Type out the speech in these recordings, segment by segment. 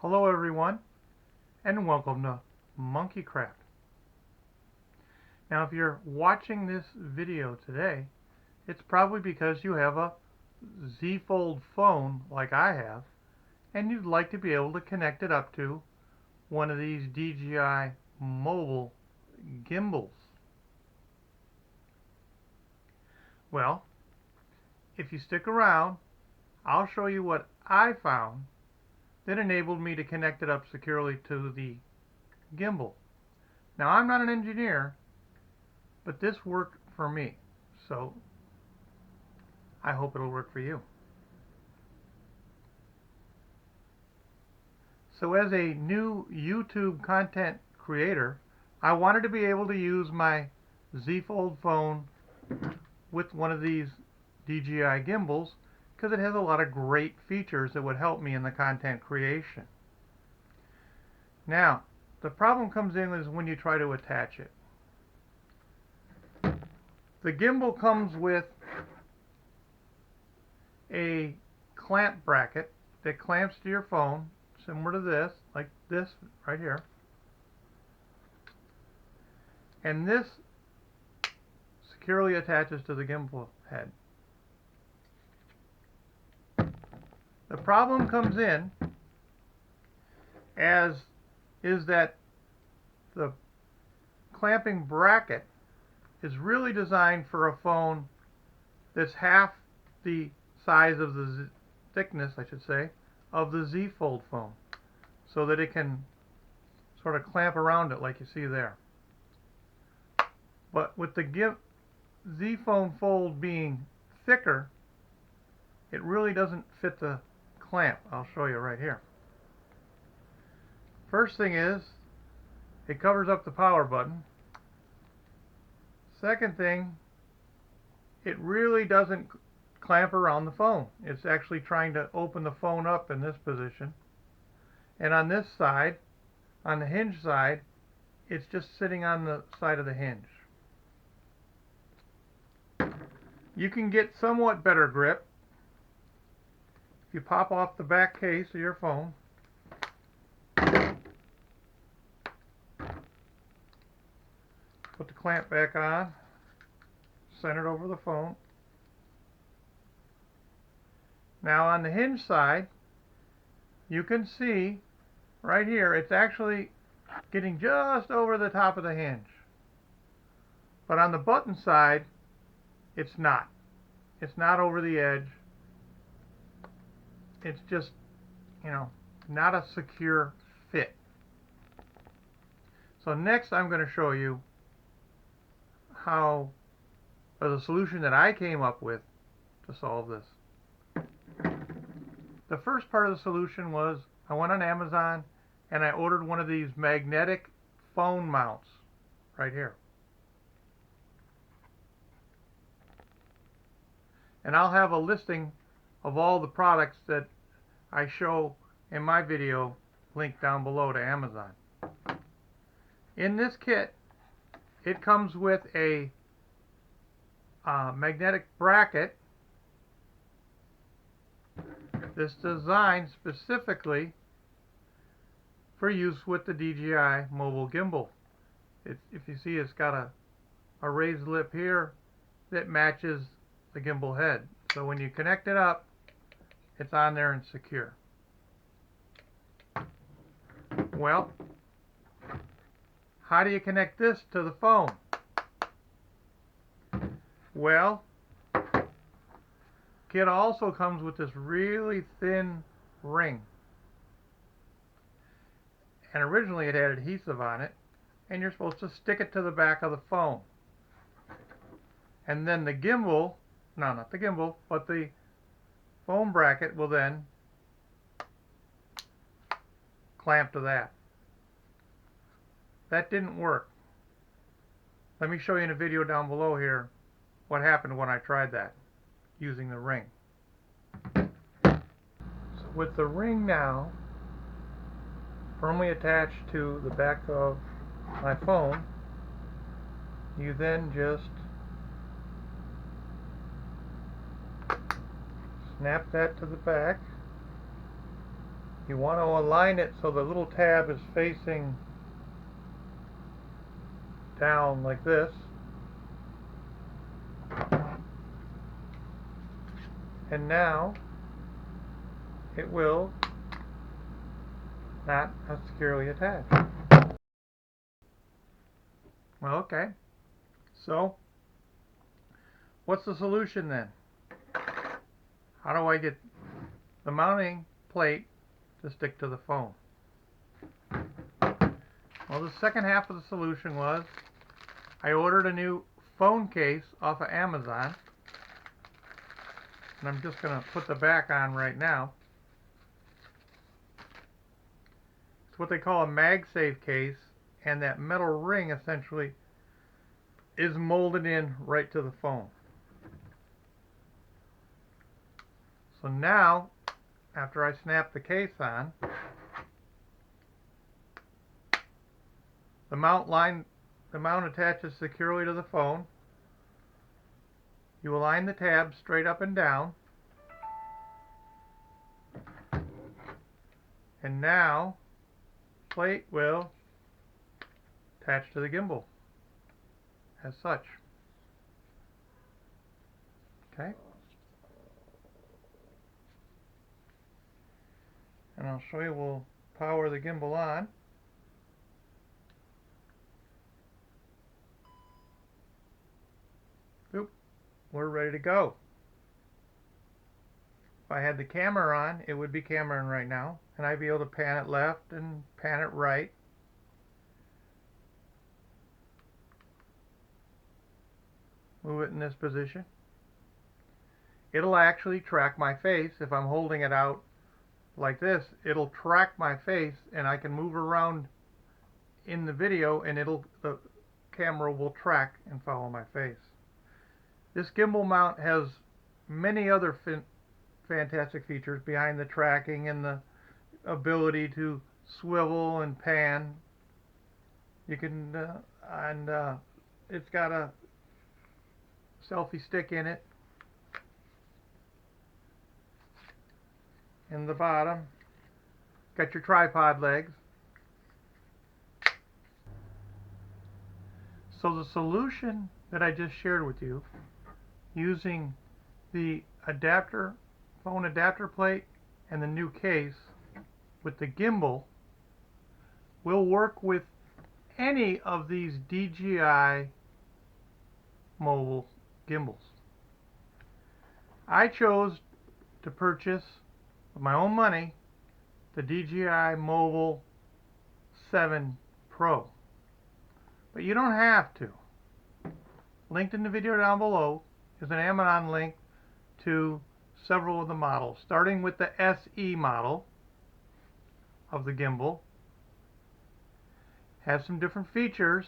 Hello everyone, and welcome to Monkeycraft. Now if you're watching this video today, it's probably because you have a Z Fold phone like I have, and you'd like to be able to connect it up to one of these DJI mobile gimbals. Well, if you stick around, I'll show you what I found that enabled me to connect it up securely to the gimbal. Now I'm not an engineer, but this worked for me, so I hope it'll work for you. So as a new YouTube content creator, I wanted to be able to use my Z Fold phone with one of these DJI gimbals because it has a lot of great features that would help me in the content creation. Now, the problem comes in is when you try to attach it. The gimbal comes with a clamp bracket that clamps to your phone, similar to this, like this right here. And this securely attaches to the gimbal head. The problem comes in is that the clamping bracket is really designed for a phone that's half the size of the thickness, I should say, of the Z Fold phone, so that it can sort of clamp around it like you see there. But with the Z Fold being thicker, it really doesn't fit the clamp. I'll show you right here. First thing is, it covers up the power button. Second thing, it really doesn't clamp around the phone. It's actually trying to open the phone up in this position. And on this side, on the hinge side, it's just sitting on the side of the hinge. You can get somewhat better grip if you pop off the back case of your phone. Put the clamp back on, center it over the phone. Now on the hinge side, you can see right here, it's actually getting just over the top of the hinge. But on the button side, it's not. It's not over the edge. It's just, not a secure fit. So next I'm going to show you the solution that I came up with to solve this. The first part of the solution was I went on Amazon and I ordered one of these magnetic phone mounts right here. And I'll have a listing of all the products that I show in my video linked down below to Amazon. In this kit, it comes with a magnetic bracket that's designed specifically for use with the DJI mobile gimbal. If you see, it's got a raised lip here that matches the gimbal head. So when you connect it up, it's on there and secure. Well, how do you connect this to the phone? Well, kit also comes with this really thin ring. And originally it had adhesive on it, and you're supposed to stick it to the back of the phone. And then the gimbal, no, not the gimbal, but the phone bracket will then clamp to that. That didn't work. Let me show you in a video down below here what happened when I tried that using the ring. So with the ring now firmly attached to the back of my phone, you then just snap that to the back. You want to align it so the little tab is facing down like this. And now it will not securely attach. Well, okay. So, what's the solution then? How do I get the mounting plate to stick to the phone? Well, the second half of the solution was I ordered a new phone case off of Amazon. And I'm just going to put the back on right now. It's what they call a MagSafe case, and that metal ring essentially is molded in right to the phone. So now, after I snap the case on, the mount attaches securely to the phone. You align the tabs straight up and down. And now, plate will attach to the gimbal as such. Okay. And I'll show you, we'll power the gimbal on. Oop, we're ready to go. If I had the camera on, it would be cameraing right now, and I'd be able to pan it left and pan it right. Move it in this position. It'll actually track my face. If I'm holding it out like this, it'll track my face, and I can move around in the video, and the camera will track and follow my face. This gimbal mount has many other fantastic features behind the tracking and the ability to swivel and pan. You can it's got a selfie stick in it. In the bottom, got your tripod legs. So the solution that I just shared with you, using the phone adapter plate and the new case with the gimbal, will work with any of these DJI mobile gimbals. I chose to purchase with my own money the DJI Mobile 7 Pro. But you don't have to. Linked in the video down below is an Amazon link to several of the models, starting with the SE model of the gimbal. Has some different features,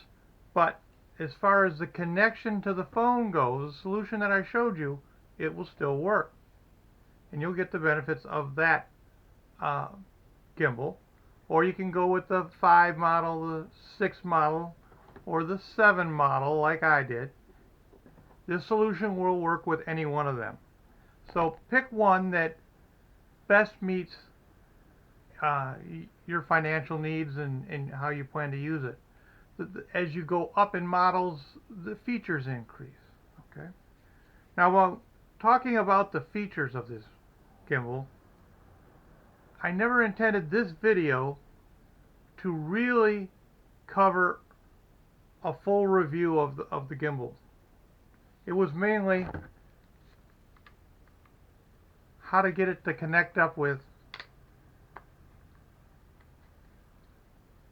but as far as the connection to the phone goes, the solution that I showed you, it will still work. And you'll get the benefits of that gimbal. Or you can go with the 5 model, the 6 model, or the 7 model like I did. This solution will work with any one of them. So pick one that best meets your financial needs and how you plan to use it. As you go up in models, the features increase. Okay. Now, while talking about the features of this gimbal, I never intended this video to really cover a full review of the gimbal. It was mainly how to get it to connect up with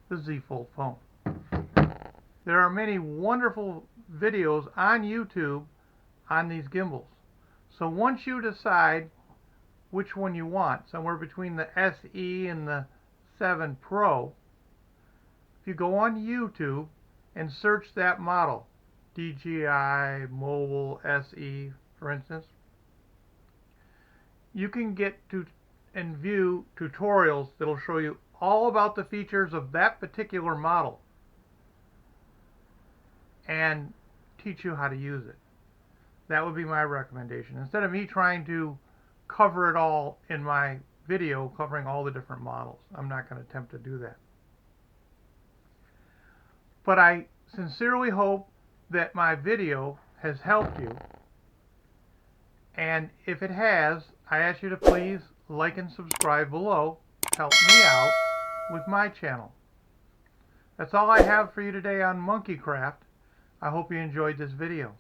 the Z Fold phone. There are many wonderful videos on YouTube on these gimbals. So once you decide which one you want, somewhere between the SE and the 7 Pro, if you go on YouTube and search that model, DJI Mobile SE, for instance, you can get to and view tutorials that will show you all about the features of that particular model and teach you how to use it. That would be my recommendation. Instead of me trying to cover it all in my video covering all the different models. I'm not going to attempt to do that. But I sincerely hope that my video has helped you. And if it has, I ask you to please like and subscribe below. Help me out with my channel. That's all I have for you today on monkey craft. I hope you enjoyed this video.